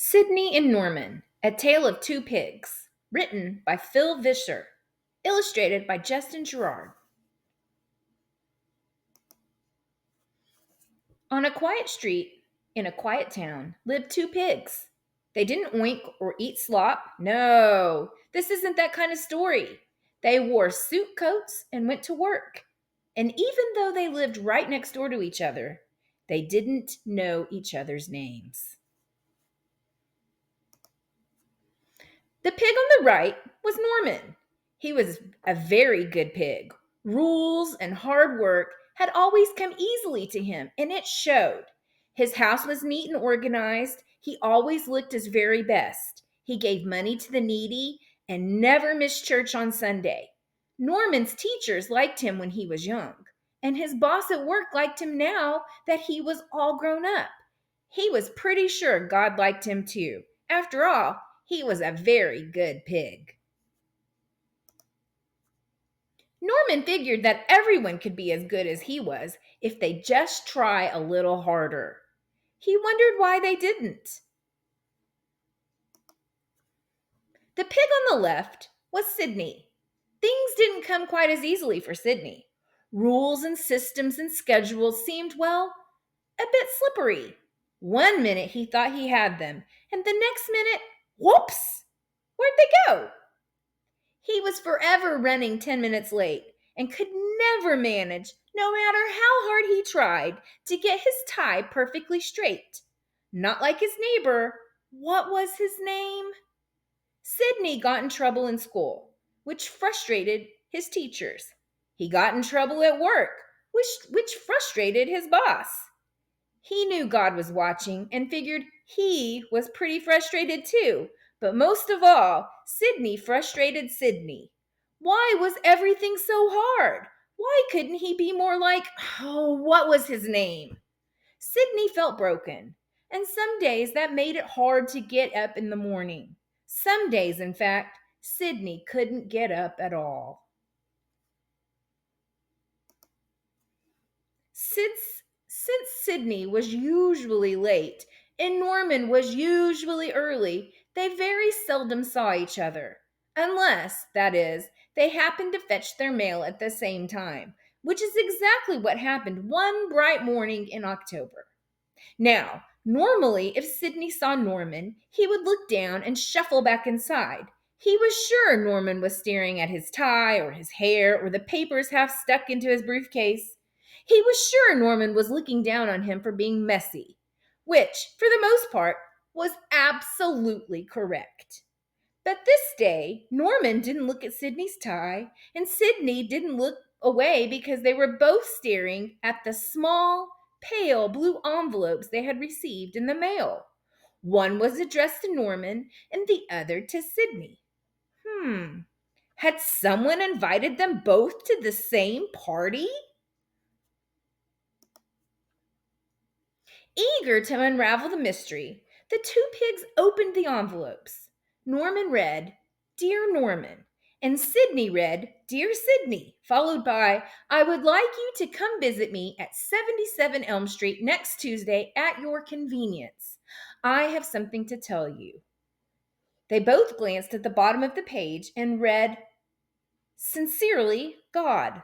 Sidney and Norman, A Tale of Two Pigs, written by Vischer, illustrated by Gerard. On a quiet street in a quiet town lived two pigs. They didn't oink or eat slop. No, this isn't that kind of story. They wore suit coats and went to work. And even though they lived right next door to each other, they didn't know each other's names. The pig on the right was Norman. He was a very good pig. Rules and hard work had always come easily to him, and it showed. His house was neat and organized. He always looked his very best. He gave money to the needy and never missed church on Sunday. Norman's teachers liked him when he was young, and his boss at work liked him now that he was all grown up. He was pretty sure God liked him too. After all, he was a very good pig. Norman figured that everyone could be as good as he was if they just try a little harder. He wondered why they didn't. The pig on the left was Sidney. Things didn't come quite as easily for Sidney. Rules and systems and schedules seemed, well, a bit slippery. One minute he thought he had them, and the next minute, whoops, where'd they go? He was forever running 10 minutes late and could never manage, no matter how hard he tried, to get his tie perfectly straight. Not like his neighbor. What was his name? Sidney got in trouble in school, which frustrated his teachers. He got in trouble at work, which frustrated his boss. He knew God was watching and figured he was pretty frustrated too. But most of all, Sidney frustrated Sidney. Why was everything so hard? Why couldn't he be more like, what was his name? Sidney felt broken, and some days that made it hard to get up in the morning. Some days, in fact, Sidney couldn't get up at all. Since Sidney was usually late and Norman was usually early, they very seldom saw each other. Unless, that is, they happened to fetch their mail at the same time, which is exactly what happened one bright morning in October. Now, normally, if Sidney saw Norman, he would look down and shuffle back inside. He was sure Norman was staring at his tie or his hair or the papers half stuck into his briefcase. He was sure Norman was looking down on him for being messy, which, for the most part, was absolutely correct. But this day, Norman didn't look at Sidney's tie, and Sidney didn't look away because they were both staring at the small, pale blue envelopes they had received in the mail. One was addressed to Norman and the other to Sidney. Had someone invited them both to the same party? Eager to unravel the mystery, the two pigs opened the envelopes. Norman read, "Dear Norman," and Sidney read, "Dear Sidney," followed by, "I would like you to come visit me at 77 Elm Street next Tuesday at your convenience. I have something to tell you." They both glanced at the bottom of the page and read, "Sincerely, God."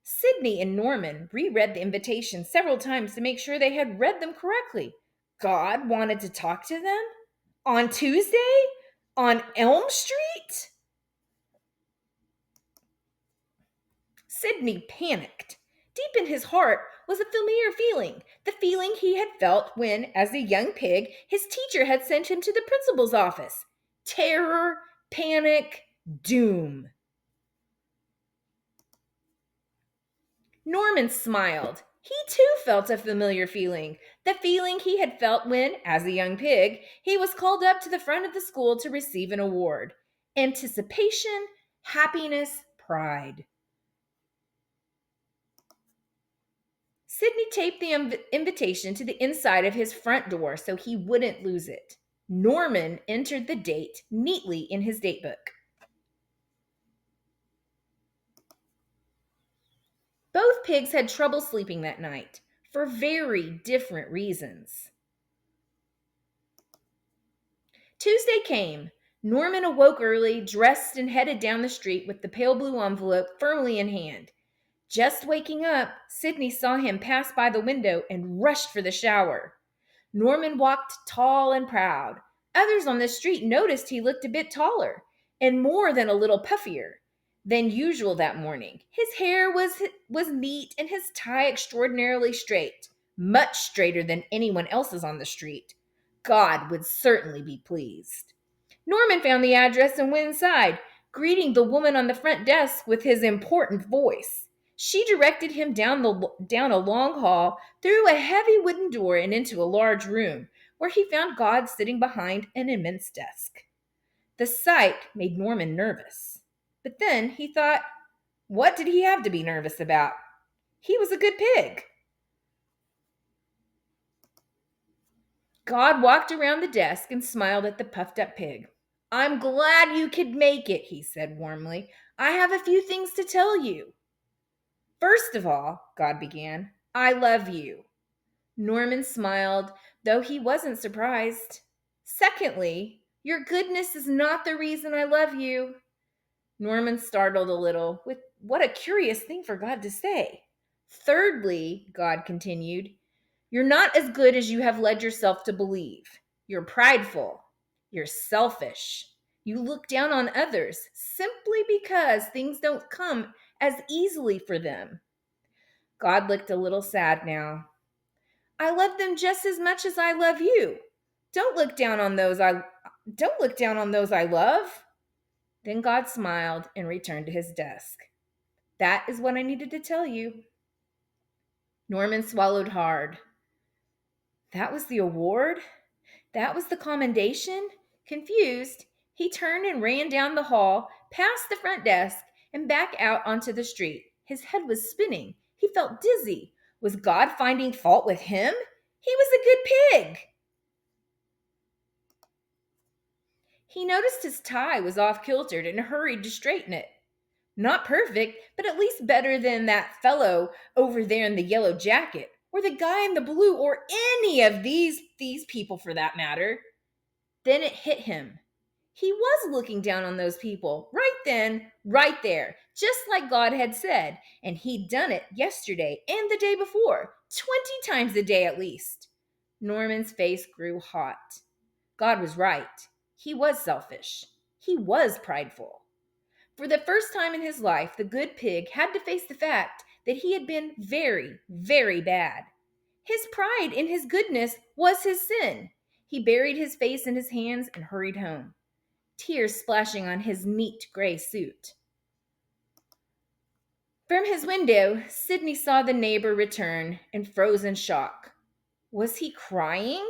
Sidney and Norman reread the invitation several times to make sure they had read them correctly. God wanted to talk to them? On Tuesday? On Elm Street? Sidney panicked. Deep in his heart was a familiar feeling, the feeling he had felt when, as a young pig, his teacher had sent him to the principal's office. Terror, panic, doom. Norman smiled. He too felt a familiar feeling, the feeling he had felt when, as a young pig, he was called up to the front of the school to receive an award. Anticipation, happiness, pride. Sidney taped the invitation to the inside of his front door so he wouldn't lose it. Norman entered the date neatly in his datebook. Both pigs had trouble sleeping that night for very different reasons. Tuesday came. Norman awoke early, dressed, and headed down the street with the pale blue envelope firmly in hand. Just waking up, Sidney saw him pass by the window and rushed for the shower. Norman walked tall and proud. Others on the street noticed he looked a bit taller and more than a little puffier than usual that morning. His hair was neat and his tie extraordinarily straight, much straighter than anyone else's on the street. God would certainly be pleased. Norman found the address and went inside, greeting the woman on the front desk with his important voice. She directed him down a long hall, through a heavy wooden door, and into a large room, where he found God sitting behind an immense desk. The sight made Norman nervous. But then he thought, what did he have to be nervous about? He was a good pig. God walked around the desk and smiled at the puffed up pig. I'm glad you could make it, he said warmly. I have a few things to tell you. First of all, God began, I love you. Norman smiled, though he wasn't surprised. Secondly, your goodness is not the reason I love you. Norman startled a little. With what a curious thing for God to say. Thirdly, God continued, you're not as good as you have led yourself to believe. You're prideful. You're selfish. You look down on others simply because things don't come as easily for them. God looked a little sad now. I love them just as much as I love you. Don't look down on those I love. Then God smiled and returned to his desk. That is what I needed to tell you. Norman swallowed hard. That was the award? That was the commendation? Confused, he turned and ran down the hall, past the front desk, and back out onto the street. His head was spinning. He felt dizzy. Was God finding fault with him? He was a good pig. He noticed his tie was off kiltered and hurried to straighten it. Not perfect, but at least better than that fellow over there in the yellow jacket, or the guy in the blue, or any of these people for that matter. Then it hit him. He was looking down on those people, right then, right there, just like God had said, and he'd done it yesterday and the day before, 20 times a day at least. Norman's face grew hot. God was right. He was selfish. He was prideful. For the first time in his life, the good pig had to face the fact that he had been very, very bad. His pride in his goodness was his sin. He buried his face in his hands and hurried home, tears splashing on his neat gray suit. From his window, Sidney saw the neighbor return and froze in shock. Was he crying?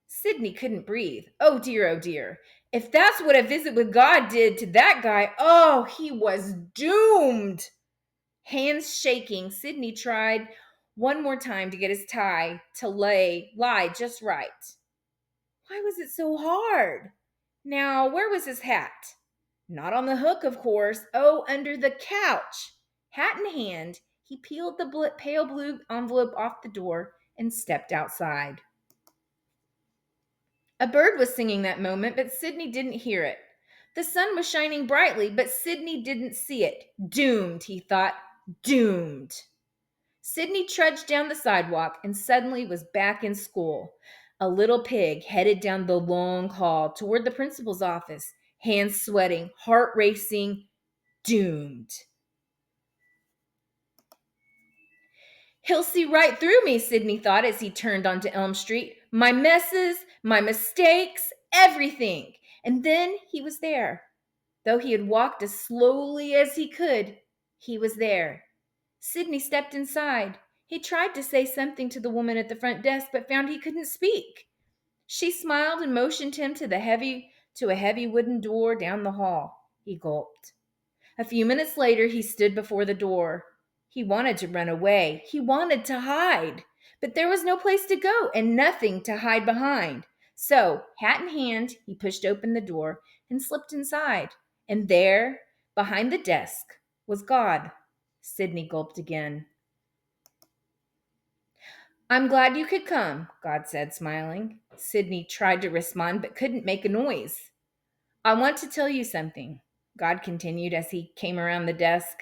Sidney couldn't breathe. Oh dear. If that's what a visit with God did to that guy, oh, he was doomed. Hands shaking, Sidney tried one more time to get his tie to lie just right. Why was it so hard? Now, where was his hat? Not on the hook, of course. Oh, under the couch. Hat in hand, he peeled the pale blue envelope off the door and stepped outside. A bird was singing that moment, but Sidney didn't hear it. The sun was shining brightly, but Sidney didn't see it. Doomed, he thought. Doomed. Sidney trudged down the sidewalk and suddenly was back in school. A little pig headed down the long hall toward the principal's office, hands sweating, heart racing, doomed. He'll see right through me, Sidney thought as he turned onto Elm Street. My messes, my mistakes, everything. And then he was there. Though he had walked as slowly as he could, he was there. Sidney stepped inside. He tried to say something to the woman at the front desk, but found he couldn't speak. She smiled and motioned him to a heavy wooden door down the hall. He gulped. A few minutes later, he stood before the door. He wanted to run away. He wanted to hide. But there was no place to go and nothing to hide behind. So, hat in hand, he pushed open the door and slipped inside. And there, behind the desk, was God. Sidney gulped again. I'm glad you could come, God said, smiling. Sidney tried to respond but couldn't make a noise. I want to tell you something, God continued as he came around the desk.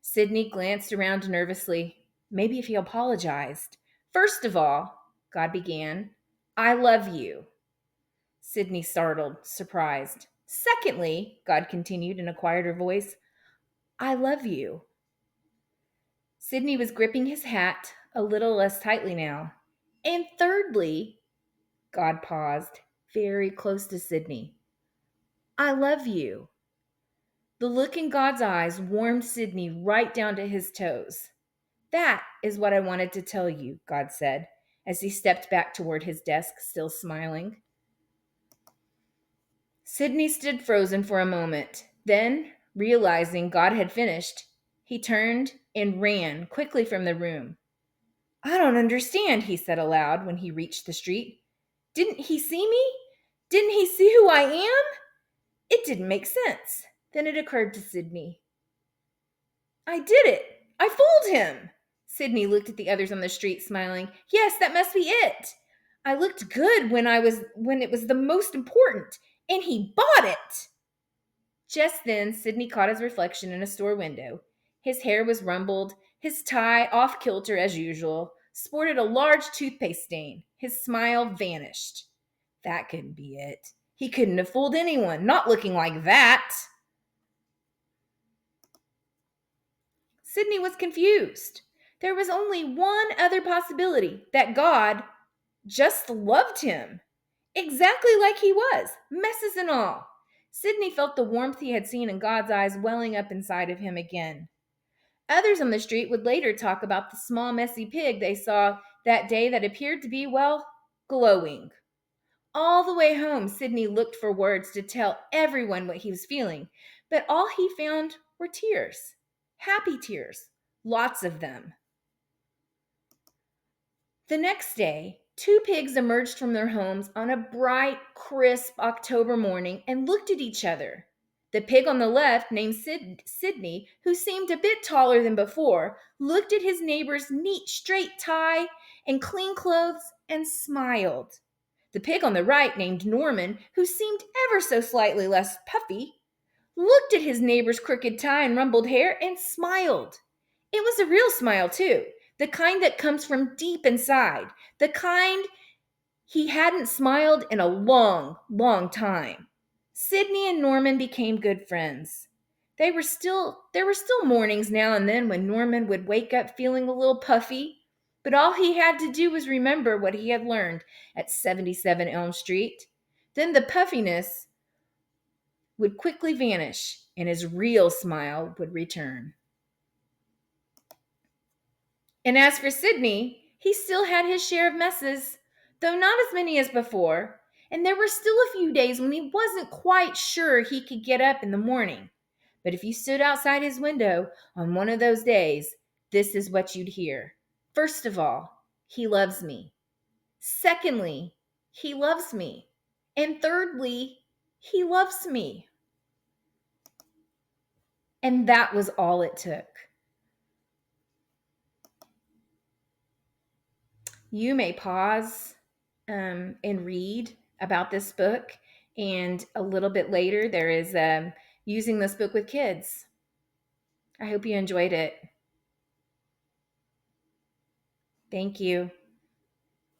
Sidney glanced around nervously. Maybe if he apologized. First of all, God began, I love you. Sidney startled, surprised. Secondly, God continued in a quieter voice, I love you. Sidney was gripping his hat a little less tightly now. And thirdly, God paused, very close to Sidney. I love you. The look in God's eyes warmed Sidney right down to his toes. That is what I wanted to tell you, God said, as he stepped back toward his desk, still smiling. Sidney stood frozen for a moment. Then, realizing God had finished, he turned and ran quickly from the room. I don't understand, he said aloud when he reached the street. Didn't he see me? Didn't he see who I am? It didn't make sense. Then it occurred to Sidney. I did it! I fooled him! Sidney looked at the others on the street, smiling. Yes, that must be it. I looked good when it was the most important, and he bought it. Just then, Sidney caught his reflection in a store window. His hair was rumpled, his tie off kilter as usual, sported a large toothpaste stain. His smile vanished. That couldn't be it. He couldn't have fooled anyone, not looking like that. Sidney was confused. There was only one other possibility, that God just loved him. Exactly like he was, messes and all. Sidney felt the warmth he had seen in God's eyes welling up inside of him again. Others on the street would later talk about the small, messy pig they saw that day that appeared to be, well, glowing. All the way home, Sidney looked for words to tell everyone what he was feeling, but all he found were tears. Happy tears. Lots of them. The next day, two pigs emerged from their homes on a bright, crisp October morning and looked at each other. The pig on the left, named Sidney, who seemed a bit taller than before, looked at his neighbor's neat, straight tie and clean clothes and smiled. The pig on the right, named Norman, who seemed ever so slightly less puffy, looked at his neighbor's crooked tie and rumpled hair and smiled. It was a real smile, too, the kind that comes from deep inside, the kind he hadn't smiled in a long, long time. Sidney and Norman became good friends. There were still mornings now and then when Norman would wake up feeling a little puffy, but all he had to do was remember what he had learned at 77 Elm Street. Then the puffiness would quickly vanish and his real smile would return. And as for Sidney, he still had his share of messes, though not as many as before, and there were still a few days when he wasn't quite sure he could get up in the morning. But if you stood outside his window on one of those days, this is what you'd hear. First of all, he loves me. Secondly, he loves me. And thirdly, he loves me. And that was all it took. You may pause and read about this book. And a little bit later, there is using this book with kids. I hope you enjoyed it. Thank you.